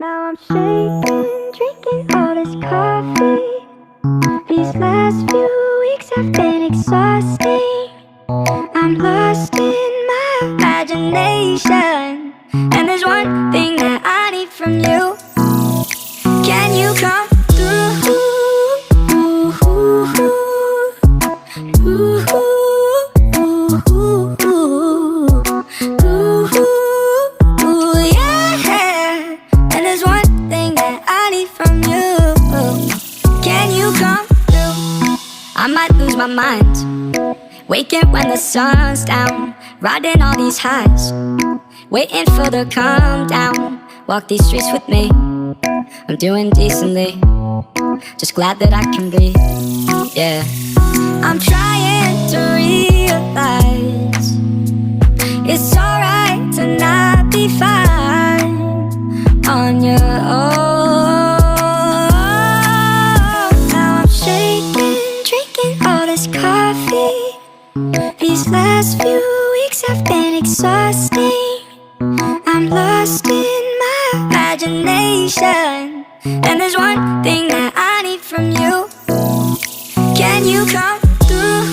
Now I'm shaking, drinking all this coffee. These last few weeks have been exhausting. I'm lost in my imagination, and there's one thing that I need from you. Can you come through? Yeah. And there's one thing that I need from you. Can you come through? I might lose my mind, waking when the sun's down, riding all these highs, waiting for the calm down. Walk these streets with me, I'm doing decently, just glad that I can breathe. Yeah, I'm trying to realize it's alright to not be fine on your own. Now I'm shaking, drinking all this coffee. These last few weeks have been exhausting. I'm lost in my imagination, and there's one thing that I need from you. Can you come through?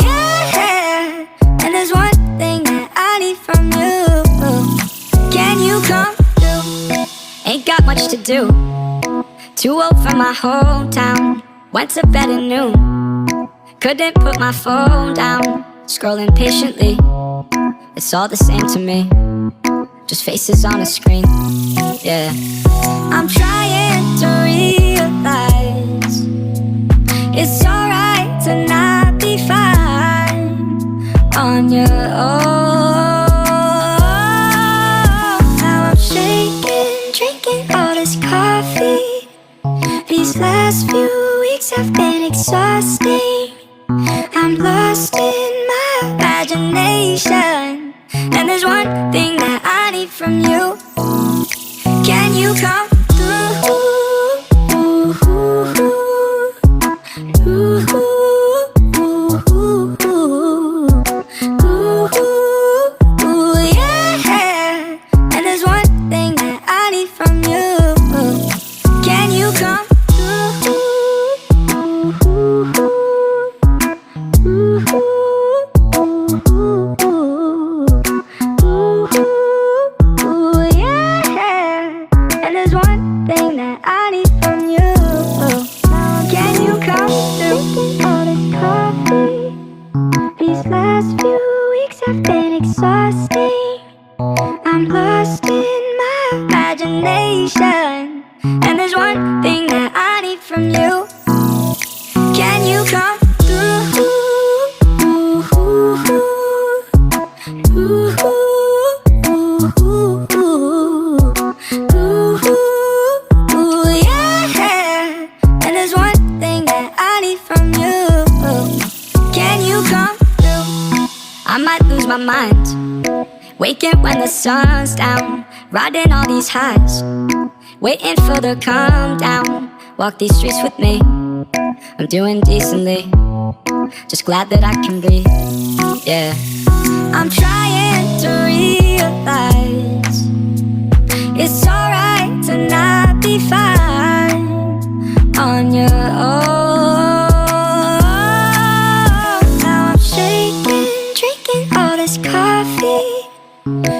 Yeah. And there's one thing that I need from you. Can you come through? Ain't got much to do, too old for my hometown. Went to bed at noon, couldn't put my phone down. Scrolling patiently, it's all the same to me, just faces on a screen. Yeah, I'm trying to realize it's alright to not be fine on your own. Now I'm shaking, drinking all this coffee. These last few weeks have been exhausting. I'm lost in my imagination, and there's one thing that I need from you. Can you come through? Yeah. And there's one thing that I need from you. Can you come through? Yeah. And there's one thing that I need from you. Can you come through? Drinking all this coffee. These last few weeks have been exhausting. I'm lost in my imagination, and there's one thing that I need from you. Can you come through? Yeah. And there's one thing that I need from you. Can you come through? I might lose my mind, waking when the sun's down, riding all these highs, waiting for the calm down. Walk these streets with me, I'm doing decently, just glad that I can breathe. Yeah, I'm trying to realize it's alright to not be fine on your own. Now I'm shaking, drinking all this coffee.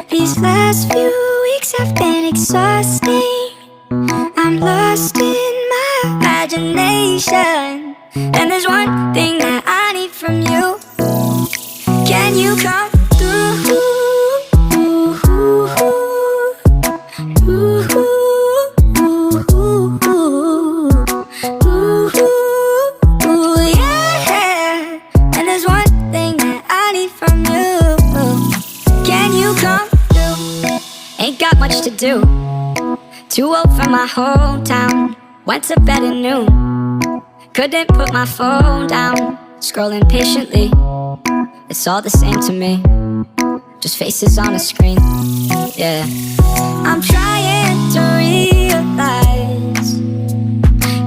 These last few weeks have been exhausting. I'm lost in my imagination, and there's one thing that I need from you. Can you come through? Yeah. And there's one thing that I need from you. Can you come through? Ain't got much to do, too old for my hometown. Went to bed at noon, couldn't put my phone down. Scrolling patiently, it's all the same to me, just faces on a screen. Yeah, I'm trying to realize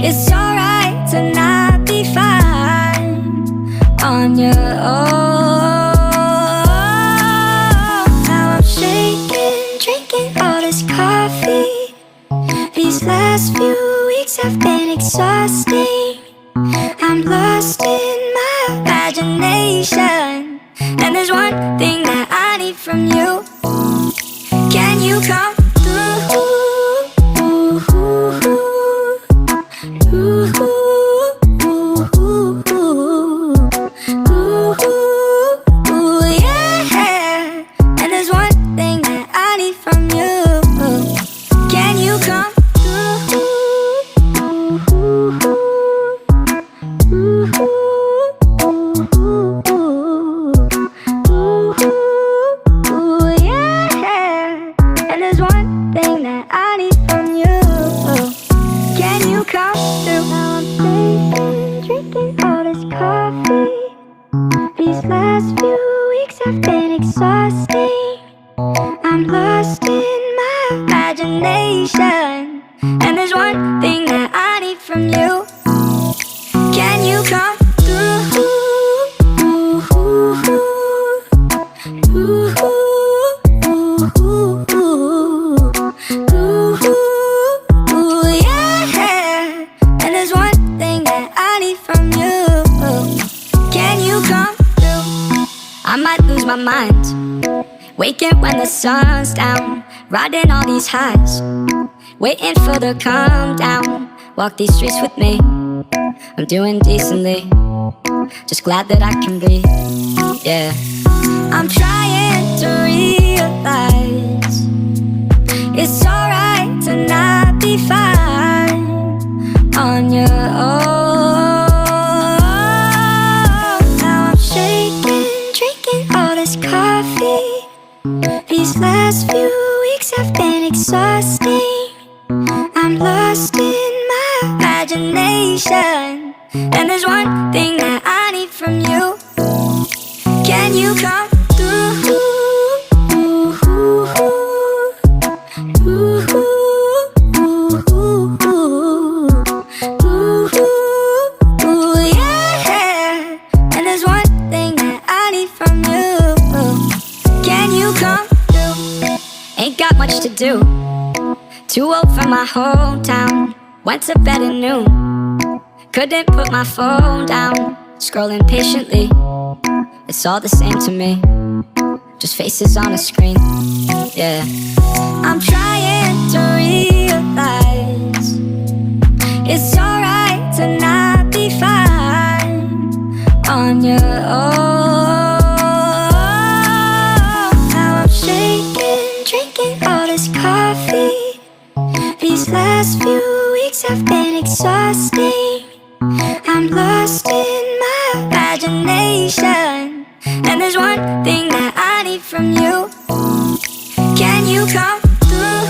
it's alright to not be fine on your own. Now I'm shaking, drinking all this coffee. These last few weeks have been exhausting. I'm lost in my imagination, and there's one thing that I need from you. Can you come through? Yeah. And there's one thing that I need from you. Can you come through? Yeah. And there's one thing that I need from you. Can you come through? Now I'm sleeping, drinking all this coffee. These last few weeks have been exhausting. I'm lost in my imagination, and there's one thing that I need from you. Can you come through? Yeah. And there's one thing that I need from you. Can you come through? I might lose my mind, waking when the sun's down, riding all these highs, waiting for the calm down. Walk these streets with me, I'm doing decently, just glad that I can breathe. Yeah, I'm trying to realize it's alright to not be fine on your own. Now I'm shaking, drinking all this coffee. These last few weeks have been exhausting. I'm lost in my imagination, and there's one thing that I need from you. Can you come through? Yeah. And there's one thing that I need from you. Can you come through? Ain't got much to do, too old for my hometown. Went to bed at noon, couldn't put my phone down. Scrolling patiently, it's all the same to me, just faces on a screen. Yeah, I'm trying to realize it's alright to not be fine on your own. Now I'm shaking, drinking all this coffee. These last few weeks have been exhausting. I'm lost in my imagination, and there's one thing that I need from you. Can you come through?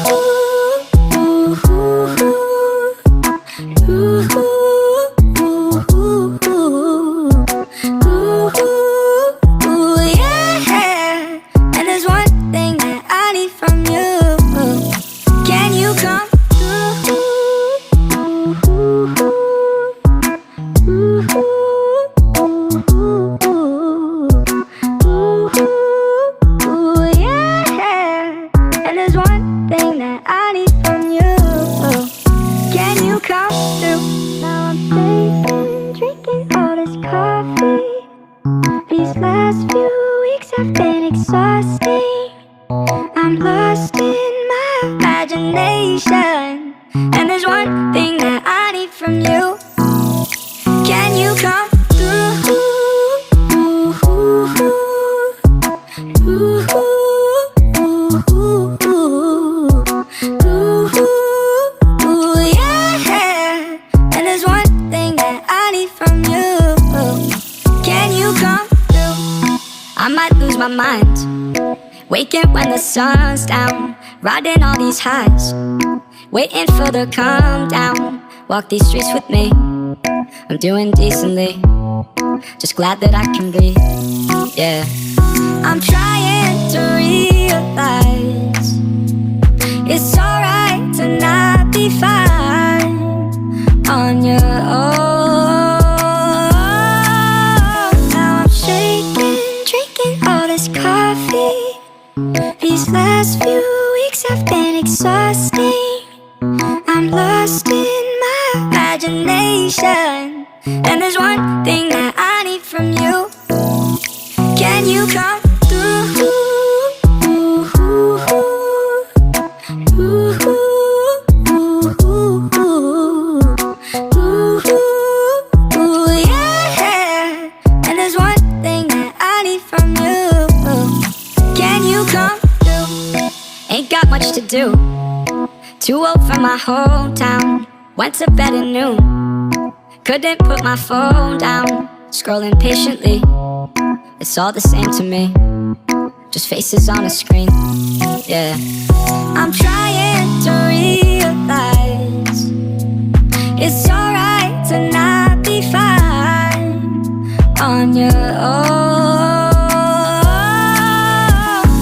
Yeah. And there's one thing that I need from you. Can you come through? Yeah. And there's one thing that I need from you. Can you come through? Now I'm sleeping, drinking all this coffee. These last few weeks have been exhausting. I'm lost in my imagination, and there's one thing that I need from you. Can you come through? Yeah. And there's one thing that I need from you. Can you come through? I might lose my mind, waking when the sun's down, riding all these highs, waiting for the calm down. Walk these streets with me, I'm doing decently, just glad that I can breathe. Yeah, I'm trying to realize it's alright to not be fine on your own. Now coffee. These last few weeks have been exhausting. I'm lost in my imagination, and there's one thing that I need from you. Can you come through? Yeah. And there's one thing that I need from you. Can you come through? Ain't got much to do. Too old for my hometown. Went to bed at noon. Couldn't put my phone down. Scrolling patiently. It's all the same to me. Just faces on a screen. Yeah. I'm trying to realize it's alright to not be fine on your own.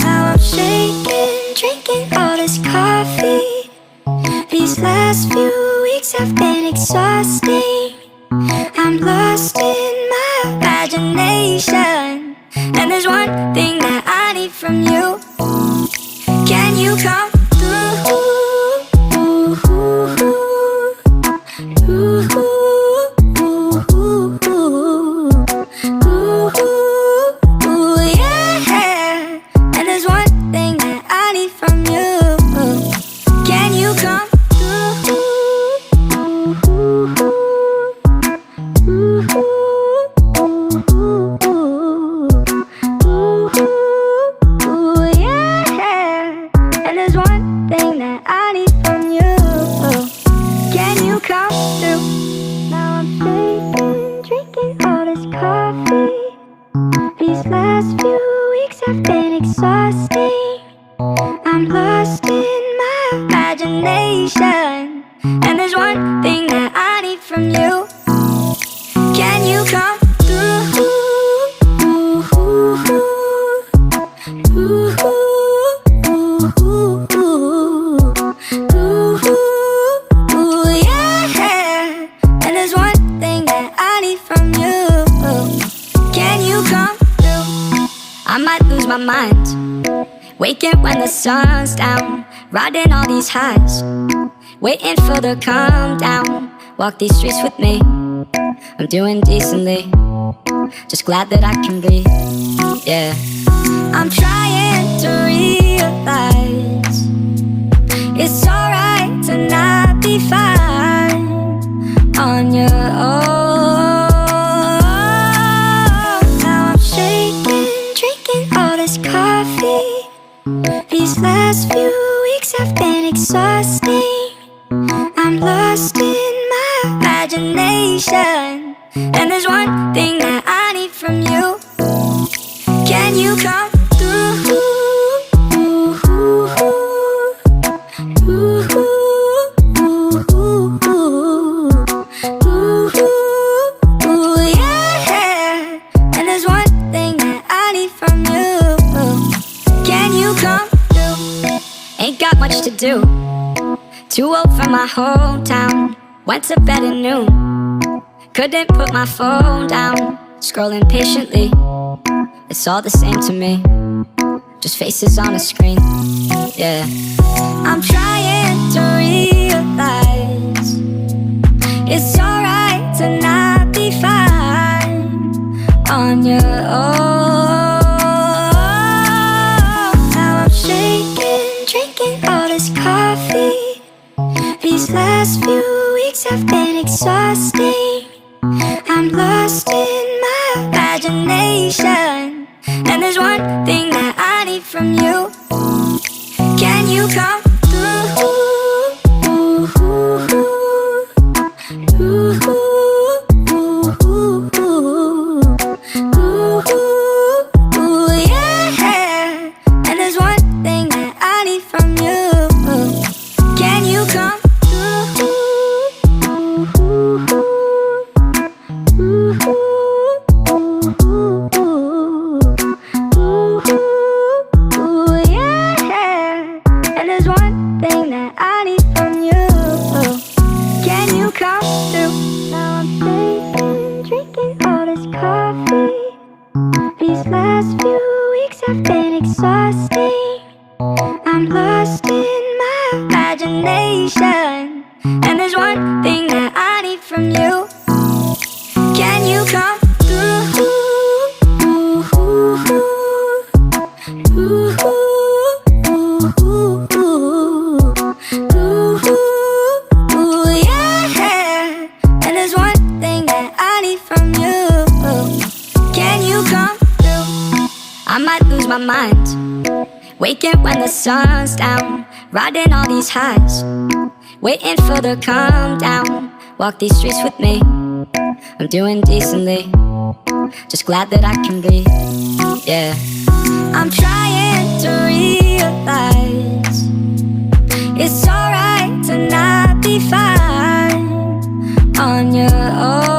Now I'm shaking, drinking all this coffee. These last few weeks have been exhausting. I'm lost in my imagination, and there's one thing that I need from you. Can you come through? Yeah. And there's one thing that I need from you. Can you come through? Yeah. And there's one thing that I need from you. Can you come through? Now I'm shaking, drinking all this coffee. These last few weeks have been exhausting. I'm lost in my imagination, and there's one thing that I need from you. Can you come through? Yeah. And there's one thing that I need from you. Can you come through? I might lose my mind, waking when the sun's down, riding all these highs, waiting for the calm down. Walk these streets with me, I'm doing decently, just glad that I can breathe. Yeah. I'm trying to realize it's alright to not be fine on your own. Now I'm shaking, drinking all this coffee. These last few weeks have been exhausting. I'm lost in my imagination, and there's one thing that I need from you. Can you come through? Yeah. And there's one thing that I need from you. Can you come through? Ain't got much to do. Too old for my hometown. Went to bed at noon. Couldn't put my phone down. Scrolling patiently. It's all the same to me. Just faces on a screen. Yeah. I'm trying to realize it's alright to not be fine on your own. Now I'm shaking, drinking all this coffee. These last few weeks have been exhausting. I'm lost in my imagination, and there's one thing that I need from you. Can you come through? Yeah. And there's one thing that I need from you. Can you come through? Yeah. And there's one thing that I need from you. Can you come through? Now I'm shaking, drinking all this coffee. These last few weeks have been my mind. Waking when the sun's down, riding all these highs, waiting for the calm down. Walk these streets with me, I'm doing decently, just glad that I can breathe, yeah. I'm trying to realize it's alright to not be fine on your own.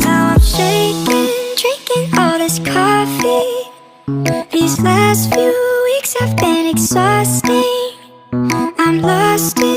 Now I'm shaking, drinking all this coffee. These last few weeks have been exhausting. I'm lost in